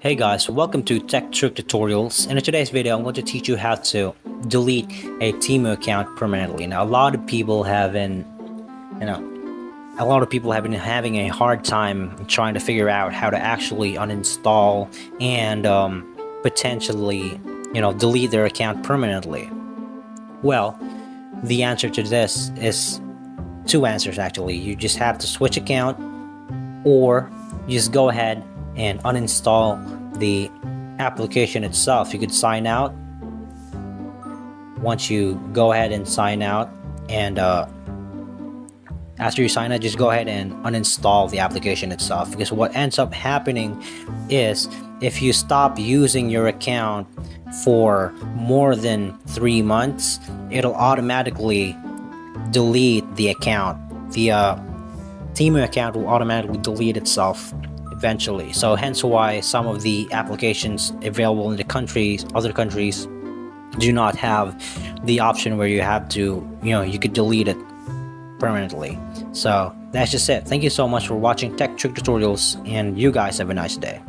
Hey guys, welcome to Tech Trick Tutorials, and in today's video I'm going to teach you how to delete a Temu account permanently. Now you know, a lot of people have been having a hard time trying to figure out how to actually uninstall and potentially, delete their account permanently. Well, the answer to this is two answers actually. You just have to switch account, or you just go ahead and uninstall the application itself. You could sign out. Once you go ahead and sign out, and after you sign out, just go ahead and uninstall the application itself, because what ends up happening is if you stop using your account for more than 3 months, it'll automatically delete the account. The Temu account will automatically delete itself eventually. So hence why some of the applications available in the other countries do not have the option where you have to, you could delete it permanently. So that's just it. Thank you so much for watching Tech Trick Tutorials, and you guys have a nice day.